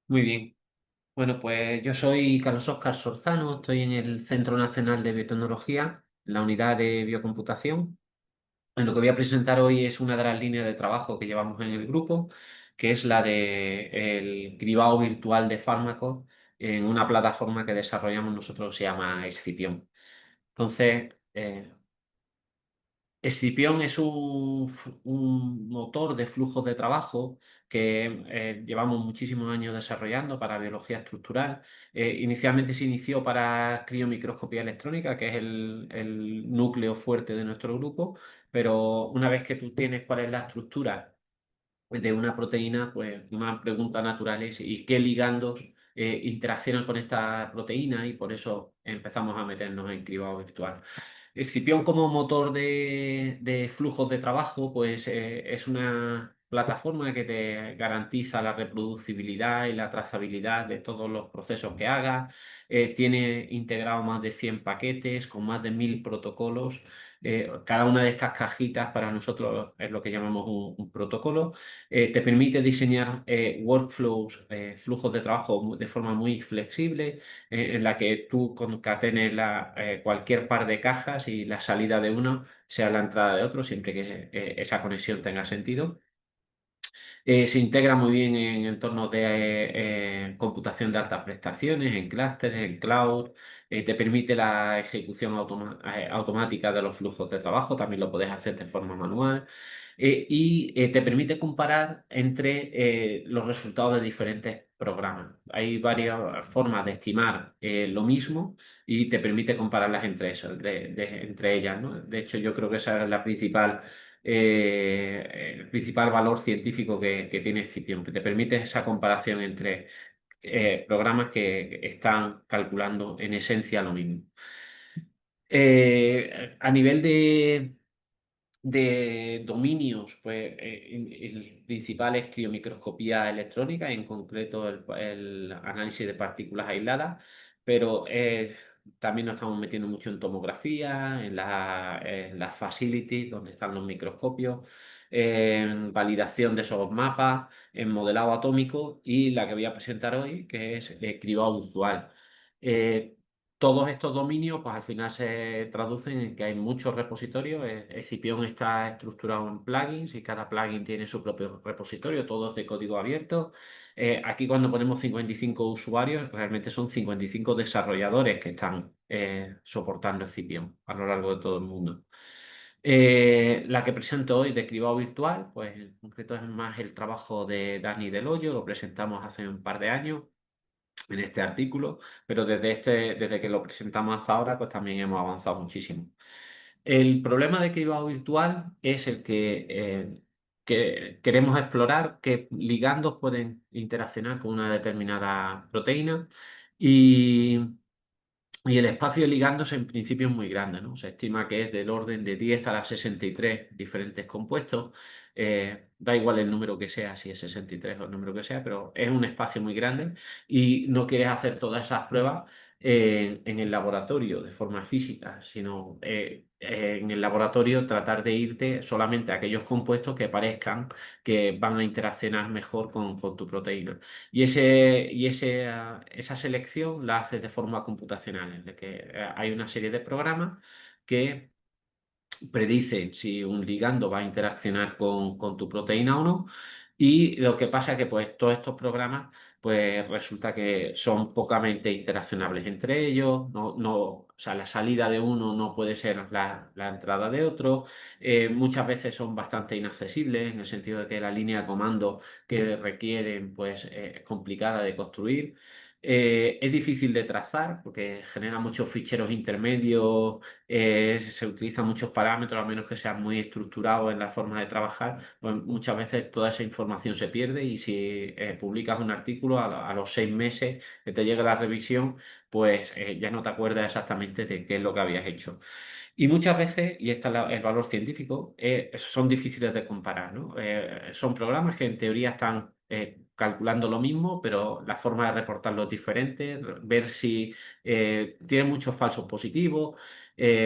Muy bien. Bueno, pues yo soy Carlos Óscar Sorzano, estoy en el Centro Nacional de Biotecnología, en la unidad de biocomputación. Lo que voy a presentar hoy es una de las líneas de trabajo que llevamos en el grupo, que es la de el cribado virtual de fármacos en una plataforma que desarrollamos nosotros que se llama Excipión. Entonces, Escipión es un motor de flujos de trabajo que llevamos muchísimos años desarrollando para biología estructural. Inicialmente se inició para criomicroscopía electrónica, que es el núcleo fuerte de nuestro grupo, pero una vez que tú tienes cuál es la estructura de una proteína, pues una pregunta natural es ¿y qué ligandos interaccionan con esta proteína? Y por eso empezamos a meternos en cribado virtual. Escipión como motor de flujos de trabajo, pues es una plataforma que te garantiza la reproducibilidad y la trazabilidad de todos los procesos que hagas. Tiene integrado más de 100 paquetes con más de 1000 protocolos. Cada una de estas cajitas para nosotros es lo que llamamos un protocolo. Te permite diseñar workflows, flujos de trabajo de forma muy flexible, en la que tú concatenes cualquier par de cajas y la salida de uno sea la entrada de otro, siempre que esa conexión tenga sentido. Se integra muy bien en entornos de computación de altas prestaciones, en clústeres, en cloud. Te permite la ejecución automática de los flujos de trabajo, también lo puedes hacer de forma manual. Y te permite comparar entre los resultados de diferentes programas. Hay varias formas de estimar lo mismo y te permite compararlas entre ellas, ¿no? De hecho, yo creo que esa es la principal el principal valor científico que tiene Scipion, que te permite esa comparación entre programas que están calculando en esencia lo mismo. A nivel de dominios, pues el principal es criomicroscopía electrónica, en concreto el análisis de partículas aisladas, pero también nos estamos metiendo mucho en tomografía, en las facilities donde están los microscopios, en validación de esos mapas, en modelado atómico y la que voy a presentar hoy, que es cribado virtual. Eh, todos estos dominios, pues al final se traducen en que hay muchos repositorios. Escipión está estructurado en plugins y cada plugin tiene su propio repositorio, todos de código abierto. Aquí cuando ponemos 55 usuarios, realmente son 55 desarrolladores que están soportando Escipión a lo largo de todo el mundo. La que presento hoy de cribado virtual, pues en concreto es más el trabajo de Dani Del Hoyo, lo presentamos hace un par de años en este artículo, pero desde que lo presentamos hasta ahora, pues también hemos avanzado muchísimo. El problema de cribado virtual es el que queremos explorar qué ligandos pueden interaccionar con una determinada proteína y y el espacio de ligandos en principio es muy grande, ¿no? Se estima que es del orden de 10 a la 63 diferentes compuestos. Da igual el número que sea, si es 63 o el número que sea, pero es un espacio muy grande y no quieres hacer todas esas pruebas en el laboratorio de forma física, sino en el laboratorio tratar de irte solamente a aquellos compuestos que parezcan que van a interaccionar mejor con tu proteína. Esa selección la haces de forma computacional, en la que hay una serie de programas que predicen si un ligando va a interaccionar con tu proteína o no. Y lo que pasa es que pues, todos estos programas pues, resulta que son pocamente interaccionables entre ellos. O sea, la salida de uno no puede ser la entrada de otro. Muchas veces son bastante inaccesibles en el sentido de que la línea de comando que requieren pues, es complicada de construir. Es difícil de trazar porque genera muchos ficheros intermedios, se utilizan muchos parámetros, a menos que sean muy estructurados en la forma de trabajar, pues muchas veces toda esa información se pierde y si publicas un artículo a los 6 meses que te llegue la revisión, pues ya no te acuerdas exactamente de qué es lo que habías hecho. Y muchas veces, y este es el valor científico, son difíciles de comparar, ¿no? Son programas que en teoría están calculando lo mismo, pero la forma de reportarlo es diferente, ver si tiene muchos falsos positivos,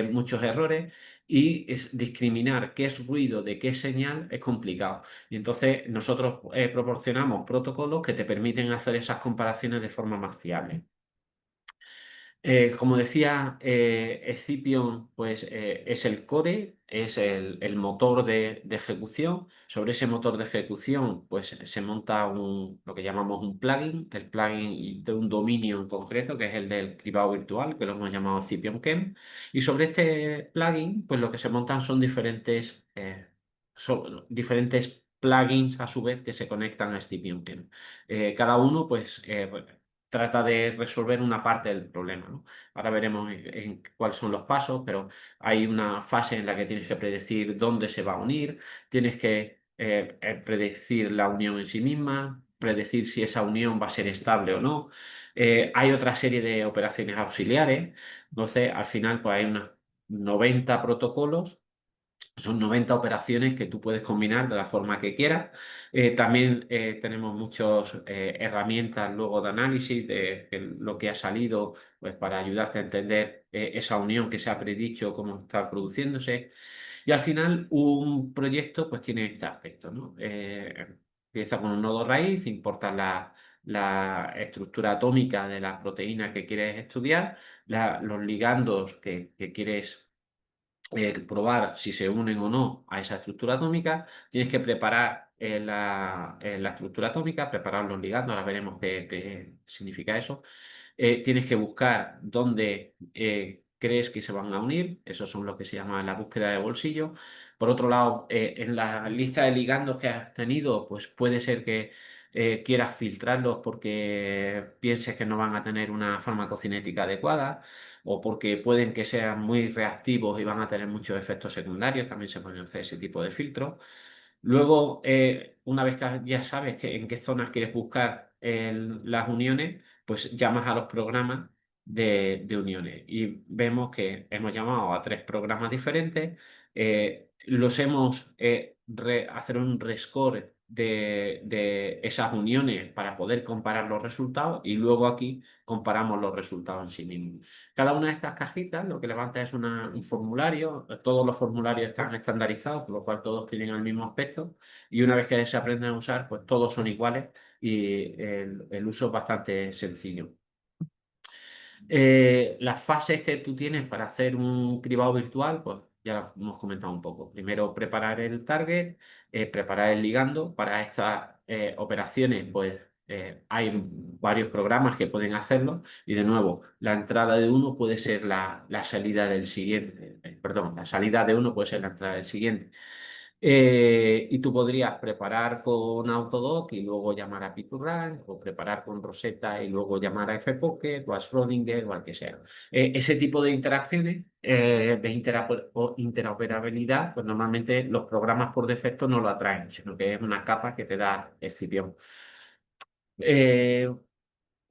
muchos errores. y discriminar qué es ruido de qué es señal es complicado. Y entonces nosotros proporcionamos protocolos que te permiten hacer esas comparaciones de forma más fiable. Como decía, Escipion pues, es el core, es el motor de ejecución. Sobre ese motor de ejecución pues, se monta lo que llamamos un plugin, el plugin de un dominio en concreto, que es el del cribado virtual, que lo hemos llamado Escipion Kern. Y sobre este plugin, pues lo que se montan son diferentes plugins a su vez que se conectan a Scipio Kern. Cada uno pues trata de resolver una parte del problema, ¿no? Ahora veremos cuáles son los pasos, pero hay una fase en la que tienes que predecir dónde se va a unir, tienes que predecir la unión en sí misma, predecir si esa unión va a ser estable o no. Hay otra serie de operaciones auxiliares, entonces al final pues hay unos 90 protocolos. Son 90 operaciones que tú puedes combinar de la forma que quieras. También tenemos muchas herramientas luego de análisis de lo que ha salido pues, para ayudarte a entender esa unión que se ha predicho, cómo está produciéndose. Y al final un proyecto pues tiene este aspecto, ¿no? Empieza con un nodo raíz, importa la estructura atómica de la proteína que quieres estudiar, los ligandos que quieres probar si se unen o no a esa estructura atómica. Tienes que preparar la estructura atómica, preparar los ligandos, ahora veremos qué significa eso. Tienes que buscar dónde crees que se van a unir, esos son los que se llama la búsqueda de bolsillo. Por otro lado, en la lista de ligandos que has tenido, pues puede ser que quieras filtrarlos porque pienses que no van a tener una farmacocinética adecuada o porque pueden que sean muy reactivos y van a tener muchos efectos secundarios, también se pueden hacer ese tipo de filtros. Luego, una vez que ya sabes en qué zonas quieres buscar las uniones, pues llamas a los programas de uniones y vemos que hemos llamado a 3 programas diferentes, los hemos hacer un rescore de esas uniones para poder comparar los resultados y luego aquí comparamos los resultados en sí mismos. Cada una de estas cajitas lo que levanta es un formulario, todos los formularios están estandarizados, por lo cual todos tienen el mismo aspecto y una vez que se aprenden a usar, pues todos son iguales y el uso es bastante sencillo. Las fases que tú tienes para hacer un cribado virtual, pues ya las hemos comentado un poco. Primero, preparar el target, preparar el ligando. Para estas operaciones, pues hay varios programas que pueden hacerlo. Y de nuevo, la entrada de uno puede ser la salida del siguiente. Perdón, la salida de uno puede ser la entrada del siguiente. Y tú podrías preparar con Autodoc y luego llamar a Pictorank, o preparar con Rosetta y luego llamar a FPocket o a Schrödinger o al que sea. Ese tipo de interacciones de interoperabilidad, pues normalmente los programas por defecto no lo atraen, sino que es una capa que te da Escipión. Eh,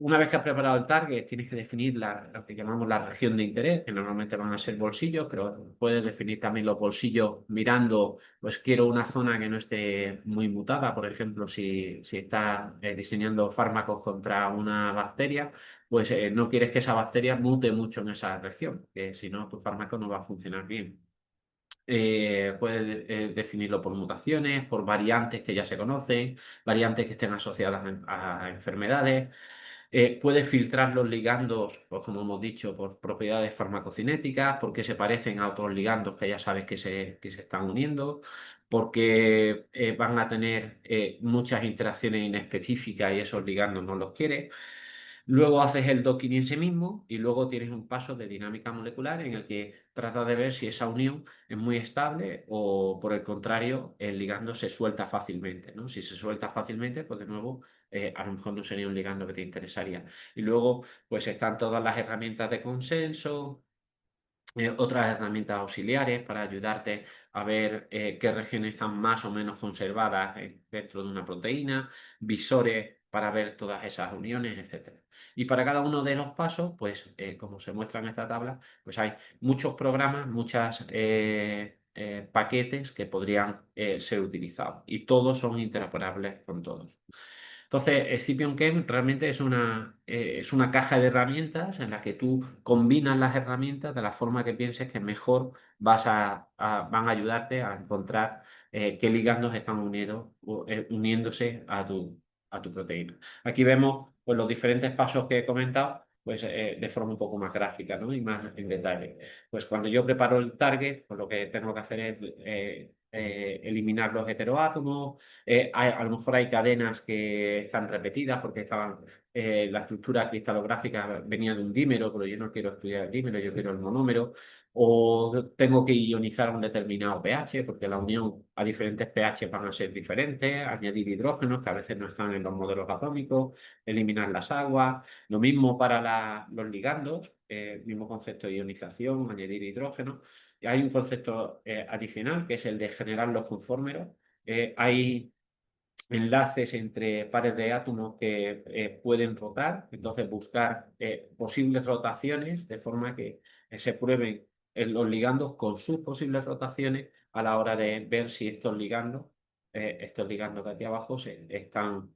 una vez que has preparado el target, tienes que definir lo que llamamos la región de interés, que normalmente van a ser bolsillos, pero puedes definir también los bolsillos mirando, pues quiero una zona que no esté muy mutada, por ejemplo, si estás diseñando fármacos contra una bacteria, pues no quieres que esa bacteria mute mucho en esa región, que si no, tu fármaco no va a funcionar bien. Puedes definirlo por mutaciones, por variantes que ya se conocen, variantes que estén asociadas a enfermedades. Puedes filtrar los ligandos, pues como hemos dicho, por propiedades farmacocinéticas, porque se parecen a otros ligandos que ya sabes que se están uniendo, porque van a tener muchas interacciones inespecíficas y esos ligandos no los quieres. Luego haces el docking en sí mismo y luego tienes un paso de dinámica molecular en el que tratas de ver si esa unión es muy estable o por el contrario el ligando se suelta fácilmente, ¿no? Si se suelta fácilmente, pues de nuevo a lo mejor no sería un ligando que te interesaría. Y luego pues están todas las herramientas de consenso, otras herramientas auxiliares para ayudarte a ver qué regiones están más o menos conservadas dentro de una proteína, visores para ver todas esas uniones, etcétera. Y para cada uno de los pasos, pues como se muestra en esta tabla, pues hay muchos programas, muchos paquetes que podrían ser utilizados y todos son interoperables con todos. Entonces, Scipio.Chem realmente es una caja de herramientas en la que tú combinas las herramientas de la forma que pienses que mejor van a ayudarte a encontrar qué ligandos están uniéndose a tu proteína. Aquí vemos pues, los diferentes pasos que he comentado pues, de forma un poco más gráfica, ¿no? Y más en detalle. Pues cuando yo preparo el target, pues lo que tengo que hacer es eliminar los heteroátomos. A lo mejor hay cadenas que están repetidas porque la estructura cristalográfica venía de un dímero, pero yo no quiero estudiar el dímero, yo quiero el monómero. O tengo que ionizar a un determinado pH, porque la unión a diferentes pH van a ser diferentes, añadir hidrógenos que a veces no están en los modelos atómicos, eliminar las aguas. Lo mismo para los ligandos, mismo concepto de ionización, añadir hidrógeno. Y hay un concepto adicional que es el de generar los conformeros. Hay enlaces entre pares de átomos que pueden rotar, entonces buscar posibles rotaciones de forma que se prueben los ligandos con sus posibles rotaciones a la hora de ver si estos ligandos de aquí abajo se están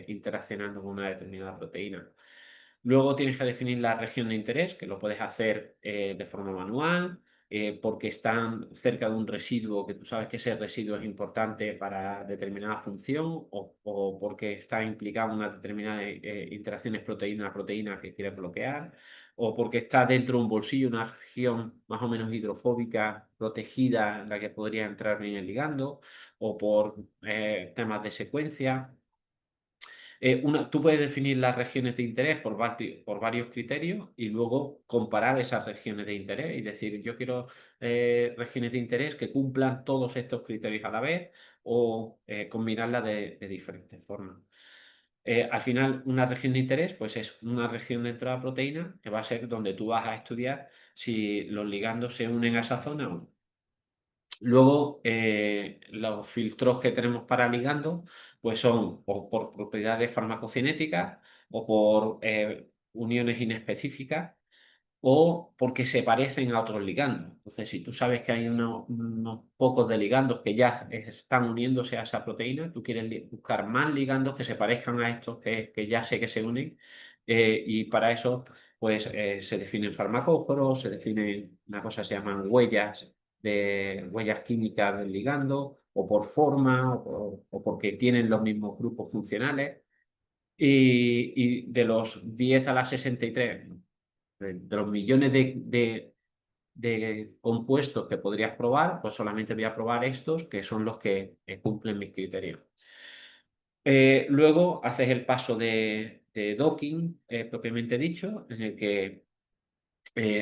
interaccionando con una determinada proteína. Luego tienes que definir la región de interés, que lo puedes hacer de forma manual, porque están cerca de un residuo que tú sabes que ese residuo es importante para determinada función o porque está implicado en una determinada interacciones proteína-proteína que quieres bloquear, o porque está dentro de un bolsillo, una región más o menos hidrofóbica protegida en la que podría entrar bien el ligando, o por temas de secuencia. Tú puedes definir las regiones de interés por varios criterios y luego comparar esas regiones de interés y decir, yo quiero regiones de interés que cumplan todos estos criterios a la vez o combinarlas de diferentes formas. Al final, una región de interés pues es una región dentro de la proteína que va a ser donde tú vas a estudiar si los ligandos se unen a esa zona o no. Luego, los filtros que tenemos para ligando, pues son o por propiedades farmacocinéticas o por uniones inespecíficas o porque se parecen a otros ligandos. Entonces, si tú sabes que hay unos pocos de ligandos que ya están uniéndose a esa proteína, tú quieres buscar más ligandos que se parezcan a estos que ya sé que se unen, y para eso pues se definen farmacóforos, se definen una cosa que se llaman huellas químicas del ligando, o por forma, o porque tienen los mismos grupos funcionales. Y de los 10 a la 63 de los millones de compuestos que podrías probar, pues solamente voy a probar estos, que son los que cumplen mis criterios. Luego haces el paso de docking, propiamente dicho, en el que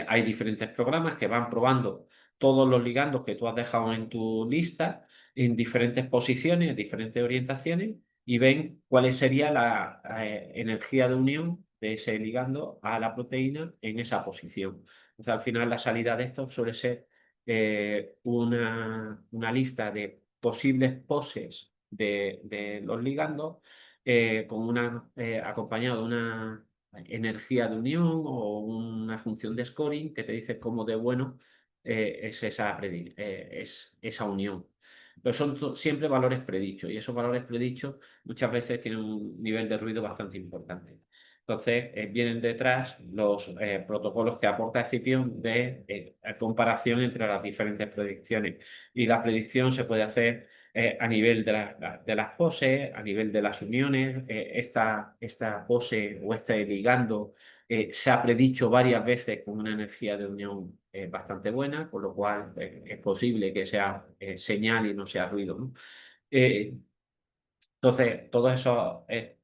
hay diferentes programas que van probando todos los ligandos que tú has dejado en tu lista en diferentes posiciones, en diferentes orientaciones y ven cuál sería la energía de unión de ese ligando a la proteína en esa posición. Entonces, al final, la salida de esto suele ser una lista de posibles poses de los ligandos acompañado de una energía de unión o una función de scoring que te dice cómo de bueno es esa unión. Pero son siempre valores predichos y esos valores predichos muchas veces tienen un nivel de ruido bastante importante. Entonces, vienen detrás los protocolos que aporta Escipión de comparación entre las diferentes predicciones. Y la predicción se puede hacer a nivel de las poses, a nivel de las uniones. Esta pose o este ligando se ha predicho varias veces con una energía de unión bastante buena, con lo cual es posible que sea señal y no sea ruido, ¿no? Eh, entonces, todos esos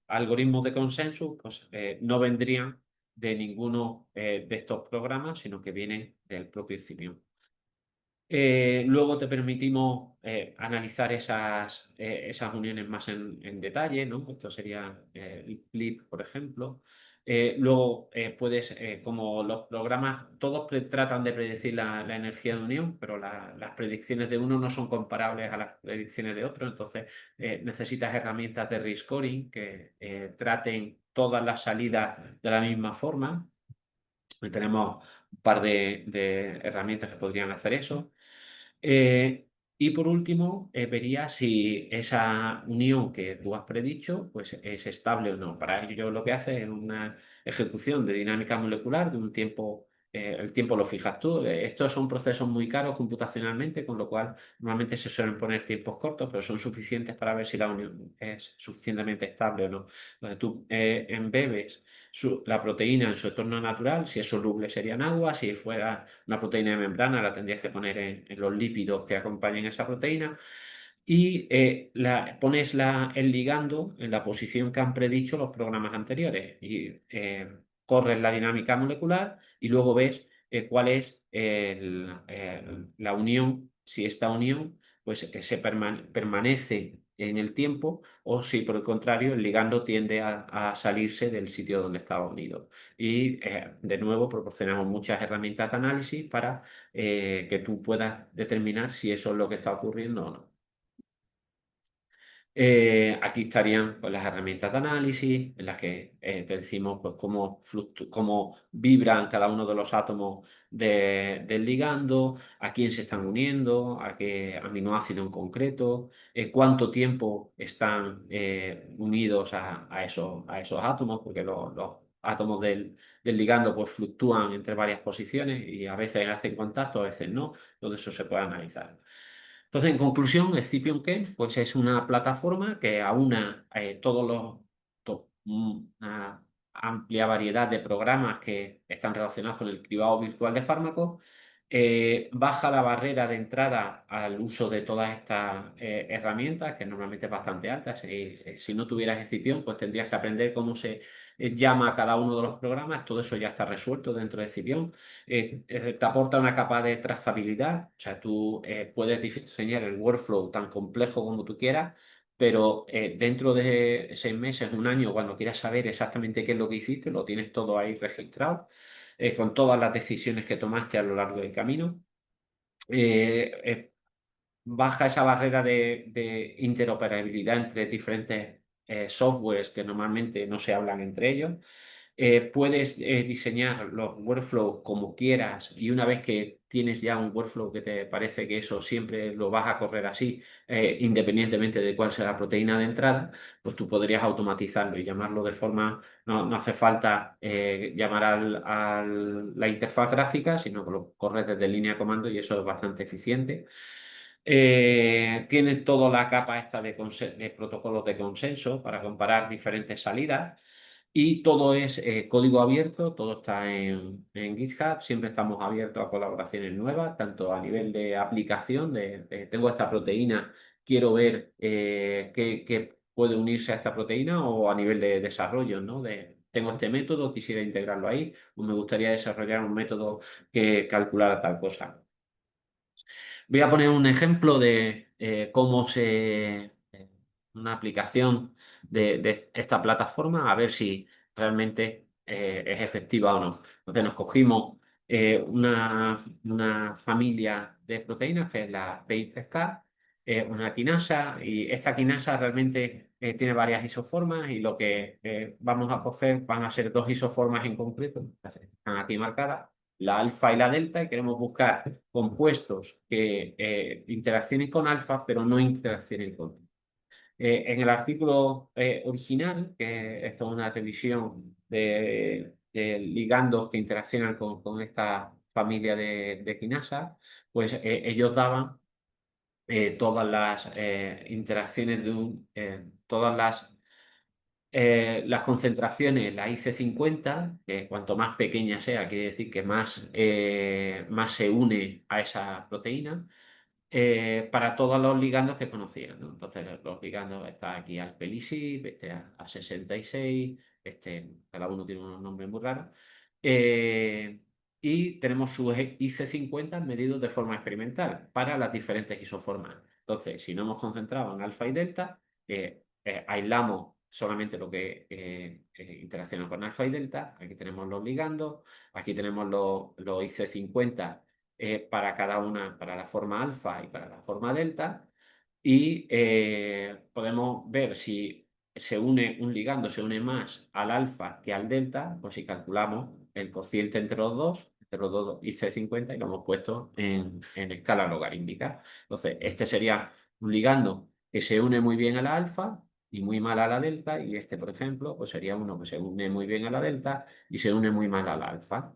algoritmos de consenso pues, no vendrían de ninguno de estos programas, sino que vienen del propio Escipión. Luego te permitimos analizar esas uniones más en detalle, ¿no? Esto sería el clip, por ejemplo. Luego puedes, como los programas, todos tratan de predecir la energía de unión, pero las predicciones de uno no son comparables a las predicciones de otro, entonces necesitas herramientas de rescoring que traten todas las salidas de la misma forma. Y tenemos un par de herramientas que podrían hacer eso. Y por último, vería si esa unión que tú has predicho pues, es estable o no. Para ello lo que hace es una ejecución de dinámica molecular de un tiempo, el tiempo lo fijas tú. Estos son procesos muy caros computacionalmente, con lo cual normalmente se suelen poner tiempos cortos, pero son suficientes para ver si la unión es suficientemente estable o no. Entonces tú embebes la proteína en su entorno natural, si es soluble sería en agua, si fuera una proteína de membrana la tendrías que poner en los lípidos que acompañen esa proteína y pones el ligando en la posición que han predicho los programas anteriores y corres la dinámica molecular y luego ves cuál es la unión, si esta unión pues, permanece en el tiempo o si por el contrario el ligando tiende a salirse del sitio donde estaba unido. Y de nuevo proporcionamos muchas herramientas de análisis para que tú puedas determinar si eso es lo que está ocurriendo o no. Aquí estarían pues, las herramientas de análisis, en las que te decimos pues, cómo vibran cada uno de los átomos del ligando, a quién se están uniendo, a qué aminoácido en concreto, cuánto tiempo están unidos a esos átomos, porque los átomos del ligando pues, fluctúan entre varias posiciones y a veces hacen contacto, a veces no. Todo eso se puede analizar. Entonces, en conclusión, Scipion pues es una plataforma que aúna una amplia variedad de programas que están relacionados con el cribado virtual de fármacos, baja la barrera de entrada al uso de todas estas herramientas, que normalmente es bastante alta. Si no tuvieras Scipion, pues tendrías que aprender cómo se llama a cada uno de los programas. Todo eso ya está resuelto dentro de Scipion. Te aporta una capa de trazabilidad, o sea, tú puedes diseñar el workflow tan complejo como tú quieras, pero dentro de 6 meses, un año, cuando quieras saber exactamente qué es lo que hiciste, lo tienes todo ahí registrado, con todas las decisiones que tomaste a lo largo del camino. Eh, eh, Baja esa barrera de interoperabilidad entre diferentes softwares que normalmente no se hablan entre ellos. Puedes diseñar los workflows como quieras y una vez que tienes ya un workflow que te parece que eso siempre lo vas a correr así, independientemente de cuál sea la proteína de entrada, pues tú podrías automatizarlo y llamarlo de forma, no hace falta llamar la interfaz gráfica, sino que lo corres desde línea de comando y eso es bastante eficiente. Tiene toda la capa esta de protocolos de consenso para comparar diferentes salidas. Y todo es código abierto, todo está en GitHub, siempre estamos abiertos a colaboraciones nuevas, tanto a nivel de aplicación, tengo esta proteína, quiero ver qué puede unirse a esta proteína, o a nivel de desarrollo, ¿no? Tengo este método, quisiera integrarlo ahí, o me gustaría desarrollar un método que calculara tal cosa. Voy a poner un ejemplo de una aplicación de esta plataforma, a ver si realmente es efectiva o no. Entonces nos cogimos una familia de proteínas, que es la PI3K, una quinasa, y esta quinasa realmente tiene varias isoformas y lo que vamos a coger van a ser dos isoformas en concreto, están aquí marcadas, la alfa y la delta, y queremos buscar compuestos que interaccionen con alfa, pero no interaccionen con. En el artículo original, que esto es una revisión de ligandos que interaccionan con esta familia de quinasa, pues ellos daban todas las interacciones todas las concentraciones, la IC50, que cuanto más pequeña sea, quiere decir que más se une a esa proteína, para todos los ligandos que conocían, ¿no? Entonces, los ligandos, está aquí alpelisib, este a 66, cada uno tiene unos nombres muy raros. Eh, y tenemos sus IC50 medidos de forma experimental para las diferentes isoformas. Entonces, si no hemos concentrado en alfa y delta, aislamos solamente lo que interacciona con alfa y delta. Aquí tenemos los ligandos, aquí tenemos los IC50 para cada una, para la forma alfa y para la forma delta, y podemos ver si un ligando se une más al alfa que al delta, pues si calculamos el cociente entre los dos, entre los dos IC50 y lo hemos puesto en escala logarítmica. Entonces, este sería un ligando que se une muy bien a la alfa y muy mal a la delta, y este, por ejemplo, pues sería uno que se une muy bien a la delta y se une muy mal a la alfa.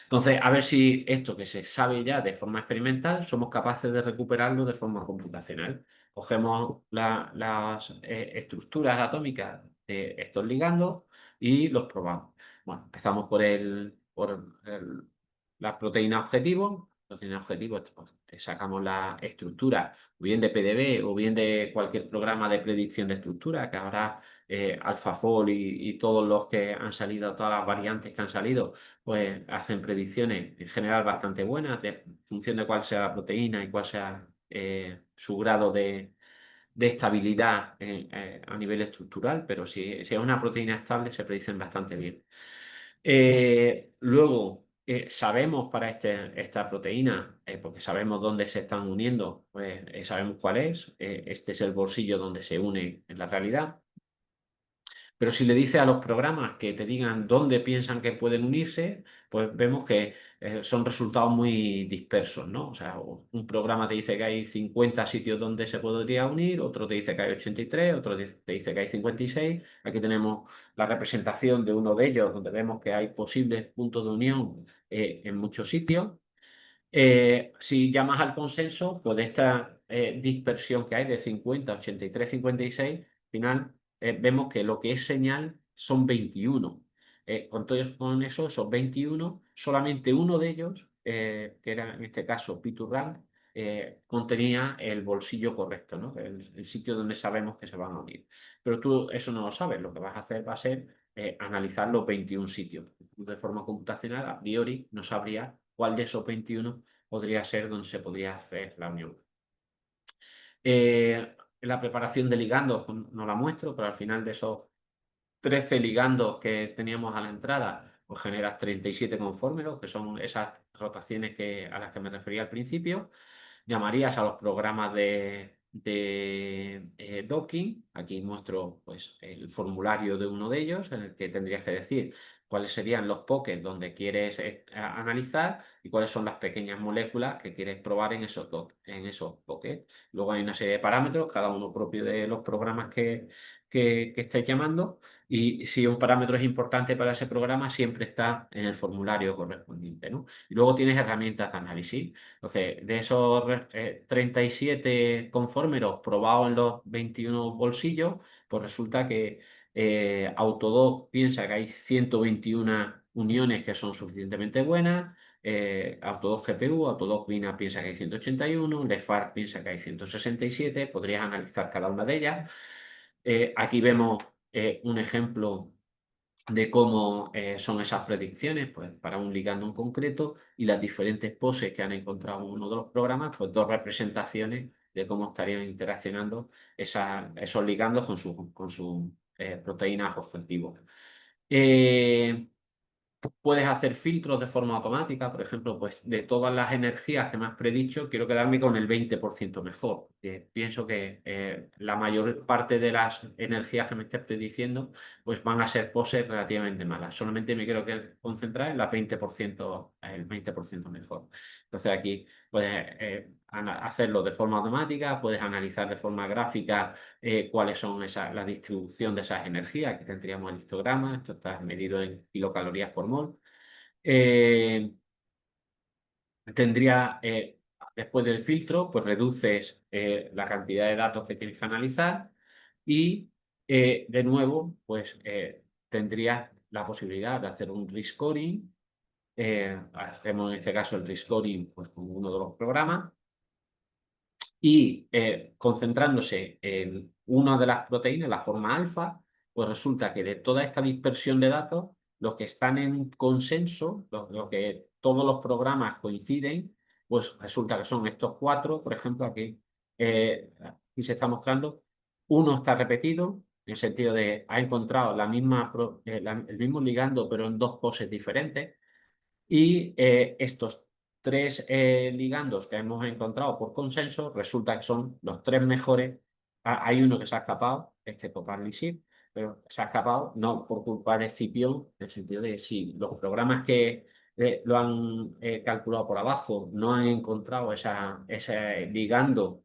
Entonces, a ver si esto que se sabe ya de forma experimental, somos capaces de recuperarlo de forma computacional. Cogemos las estructuras atómicas de estos ligandos y los probamos. Bueno, empezamos por la proteína objetivo. Proteína objetivo, pues, sacamos la estructura, o bien de PDB o bien de cualquier programa de predicción de estructura, que ahora AlphaFold y todos los que han salido, todas las variantes que han salido, pues hacen predicciones en general bastante buenas en función de cuál sea la proteína y cuál sea su grado de estabilidad a nivel estructural, pero si es una proteína estable se predicen bastante bien. Luego, sabemos para esta proteína, porque sabemos dónde se están uniendo, pues sabemos cuál es. Este es el bolsillo donde se une en la realidad. Pero si le dices a los programas que te digan dónde piensan que pueden unirse, pues vemos que son resultados muy dispersos, ¿no? O sea, un programa te dice que hay 50 sitios donde se podría unir, otro te dice que hay 83, otro te dice que hay 56. Aquí tenemos la representación de uno de ellos, donde vemos que hay posibles puntos de unión en muchos sitios. Si llamas al consenso, pues de esta dispersión que hay de 50, 83, 56, al final vemos que lo que es señal son 21. Con eso, esos 21, solamente uno de ellos, que era en este caso P2Rank, contenía el bolsillo correcto, ¿no? El sitio donde sabemos que se van a unir. Pero tú eso no lo sabes, lo que vas a hacer va a ser analizar los 21 sitios. De forma computacional, a priori, no sabría cuál de esos 21 podría ser donde se podría hacer la unión. La preparación de ligandos pues, no la muestro, pero al final de esos 13 ligandos que teníamos a la entrada, pues generas 37 conformeros, que son esas rotaciones a las que me refería al principio. Llamarías a los programas de docking. Aquí muestro pues, el formulario de uno de ellos, en el que tendrías que decir cuáles serían los pockets donde quieres analizar y cuáles son las pequeñas moléculas que quieres probar en esos pockets. Luego hay una serie de parámetros, cada uno propio de los programas que estáis llamando, y si un parámetro es importante para ese programa, siempre está en el formulario correspondiente, ¿no? Y luego tienes herramientas de análisis. Entonces, de esos 37 conformeros probados en los 21 bolsillos, pues resulta que Autodoc piensa que hay 121 uniones que son suficientemente buenas. Autodoc GPU, Autodoc Vina piensa que hay 181, Lefar piensa que hay 167. Podrías analizar cada una de ellas. Aquí vemos un ejemplo de cómo son esas predicciones, pues para un ligando en concreto, y las diferentes poses que han encontrado en uno de los programas, pues dos representaciones de cómo estarían interaccionando esos ligandos con sus proteínas objetivos. Puedes hacer filtros de forma automática, por ejemplo, pues de todas las energías que me has predicho, quiero quedarme con el 20% mejor. Pienso que la mayor parte de las energías que me estés prediciendo, pues van a ser poses relativamente malas. Solamente me quiero concentrar en el 20% mejor. Entonces aquí puedes hacerlo de forma automática, puedes analizar de forma gráfica cuáles son la distribución de esas energías. Aquí tendríamos el histograma, esto está medido en kilocalorías por mol. Eh, Después del filtro, pues reduces la cantidad de datos que tienes que analizar y de nuevo, pues tendrías la posibilidad de hacer un rescoring. Hacemos en este caso el rescoring pues, con uno de los programas y concentrándose en una de las proteínas, la forma alfa, pues resulta que de toda esta dispersión de datos, los que están en consenso, lo que todos los programas coinciden, pues resulta que son estos cuatro. Por ejemplo, aquí se está mostrando, uno está repetido, en el sentido de ha encontrado el mismo ligando, pero en dos poses diferentes. Y estos tres ligandos que hemos encontrado por consenso, resulta que son los tres mejores. Hay uno que se ha escapado, este Coparnicid, pero se ha escapado no por culpa de Scipion, en el sentido de si los programas lo han calculado por abajo, no han encontrado ese ligando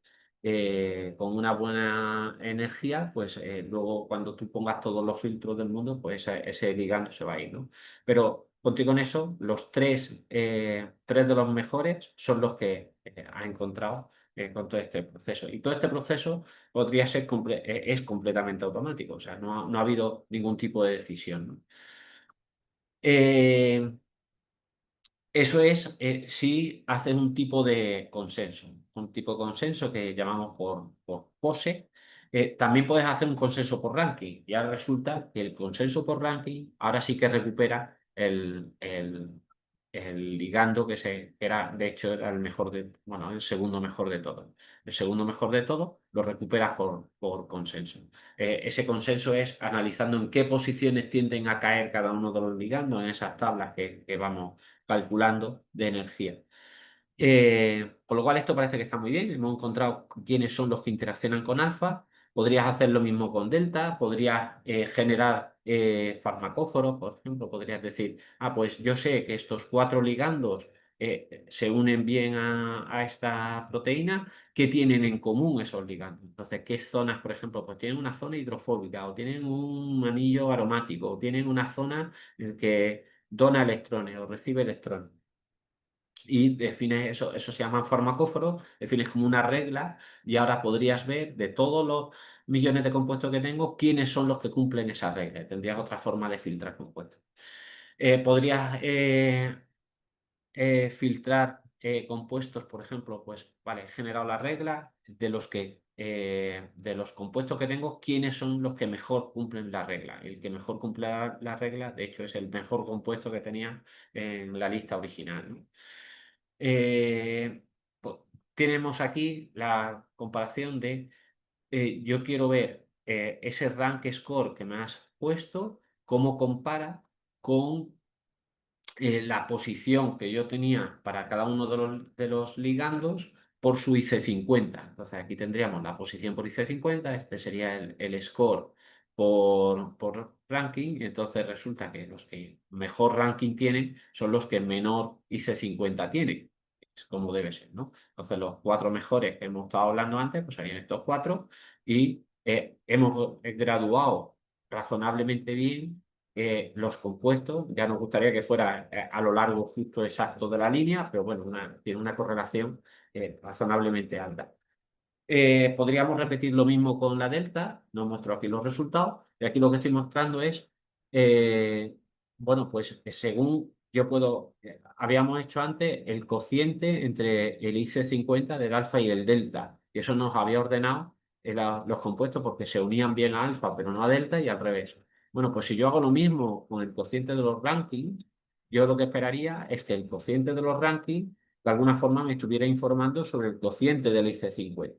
con una buena energía, pues luego cuando tú pongas todos los filtros del mundo, pues ese ligando se va a ir, ¿no? Pero contigo en eso, los tres de los mejores son los que ha encontrado con todo este proceso. Y todo este proceso podría ser es completamente automático, o sea, no ha habido ningún tipo de decisión, ¿no? Eh, Eso es si haces un tipo de consenso que llamamos por POSE. También puedes hacer un consenso por ranking y ahora resulta que el consenso por ranking ahora sí que recupera el ligando que era, de hecho, era el mejor bueno, el segundo mejor de todos. El segundo mejor de todos lo recuperas por consenso. Ese consenso es analizando en qué posiciones tienden a caer cada uno de los ligandos en esas tablas que vamos calculando de energía. Con lo cual esto parece que está muy bien. Hemos encontrado quiénes son los que interaccionan con alfa. Podrías hacer lo mismo con delta. Podrías generar farmacóforos, por ejemplo. Podrías decir, pues yo sé que estos cuatro ligandos se unen bien a esta proteína. ¿Qué tienen en común esos ligandos? Entonces, ¿qué zonas, por ejemplo? Pues tienen una zona hidrofóbica o tienen un anillo aromático o tienen una zona en que dona electrones o recibe electrones. Y defines eso se llama farmacóforo, defines como una regla y ahora podrías ver de todos los millones de compuestos que tengo quiénes son los que cumplen esa regla. Tendrías otra forma de filtrar compuestos. Podrías filtrar compuestos, por ejemplo, pues vale, he generado la regla de los compuestos que tengo, quiénes son los que mejor cumplen la regla. El que mejor cumple la regla, de hecho, es el mejor compuesto que tenía en la lista original, ¿no? Eh, pues, tenemos aquí la comparación de yo quiero ver ese rank score que me has puesto, cómo compara con la posición que yo tenía para cada uno de los ligandos por su IC50. Entonces aquí tendríamos la posición por IC50, este sería el score por ranking, y entonces resulta que los que mejor ranking tienen son los que menor IC50 tienen. Es como debe ser, ¿no? Entonces los cuatro mejores que hemos estado hablando antes, pues serían estos cuatro, y hemos graduado razonablemente bien los compuestos. Ya nos gustaría que fuera a lo largo justo exacto de la línea, pero bueno, tiene una correlación razonablemente alta. Podríamos repetir lo mismo con la delta, nos muestro aquí los resultados, y aquí lo que estoy mostrando es, eh, bueno, pues según yo habíamos hecho antes el cociente entre el IC50 del alfa y el delta, y eso nos había ordenado los compuestos porque se unían bien a alfa, pero no a delta, y al revés. Bueno, pues si yo hago lo mismo con el cociente de los rankings, yo lo que esperaría es que el cociente de los rankings de alguna forma me estuviera informando sobre el cociente del IC50.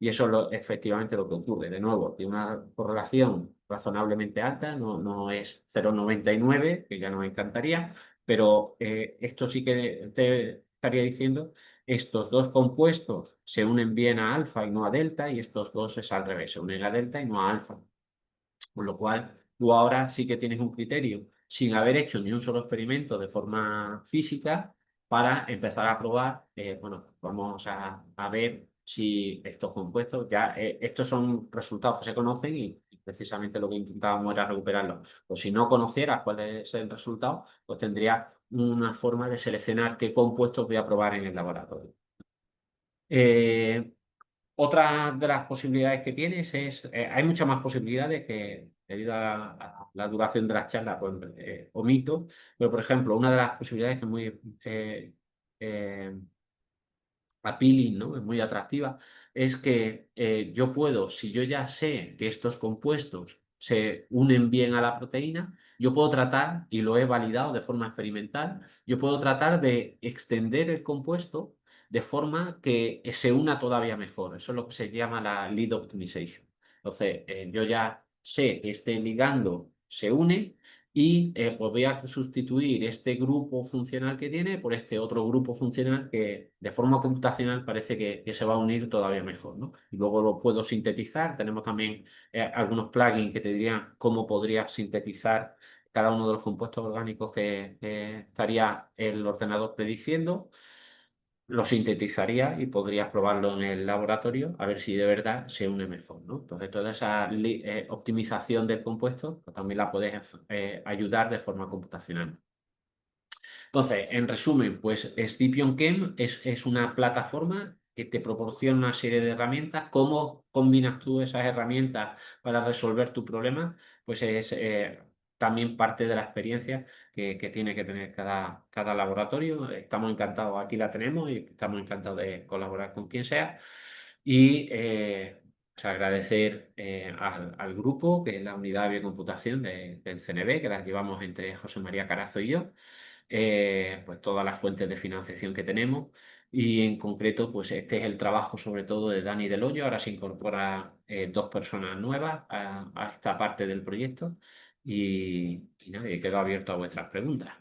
Y eso es efectivamente lo que ocurre. De nuevo, tiene una correlación razonablemente alta, no es 0,99, que ya nos encantaría, pero esto sí que te estaría diciendo, estos dos compuestos se unen bien a alfa y no a delta, y estos dos es al revés, se unen a delta y no a alfa. Con lo cual, tú ahora sí que tienes un criterio, sin haber hecho ni un solo experimento de forma física, para empezar a probar, bueno, vamos a ver si estos compuestos, ya estos son resultados que se conocen y precisamente lo que intentábamos era recuperarlos. Pues si no conocieras cuál es el resultado, pues tendrías una forma de seleccionar qué compuestos voy a probar en el laboratorio. Eh, Otra de las posibilidades que tienes es, hay muchas más posibilidades que debido a la duración de las charlas, pues omito, pero por ejemplo, una de las posibilidades que es muy eh, appealing, ¿no? Es muy atractiva, es que yo puedo, si yo ya sé que estos compuestos se unen bien a la proteína, yo puedo tratar, y lo he validado de forma experimental, yo puedo tratar de extender el compuesto de forma que se una todavía mejor. Eso es lo que se llama la lead optimization. Entonces, yo ya sé que este ligando se une y pues voy a sustituir este grupo funcional que tiene por este otro grupo funcional que de forma computacional parece que se va a unir todavía mejor, ¿no? Y luego lo puedo sintetizar. Tenemos también algunos plugins que te dirían cómo podría sintetizar cada uno de los compuestos orgánicos que estaría el ordenador prediciendo, lo sintetizaría y podrías probarlo en el laboratorio a ver si de verdad se une mejor, ¿no? Entonces, toda esa optimización del compuesto pues, también la puedes ayudar de forma computacional. Entonces, en resumen, pues Scipion Chem es una plataforma que te proporciona una serie de herramientas. ¿Cómo combinas tú esas herramientas para resolver tu problema? Pues es también parte de la experiencia que tiene que tener cada laboratorio. Estamos encantados, aquí la tenemos y estamos encantados de colaborar con quien sea. Y pues agradecer al grupo, que es la Unidad de Biocomputación del CNB, que la llevamos entre José María Carazo y yo, pues todas las fuentes de financiación que tenemos y en concreto pues este es el trabajo sobre todo de Dani Del Hoyo. Ahora se incorpora dos personas nuevas a esta parte del proyecto y nada, y quedo abierto a vuestras preguntas.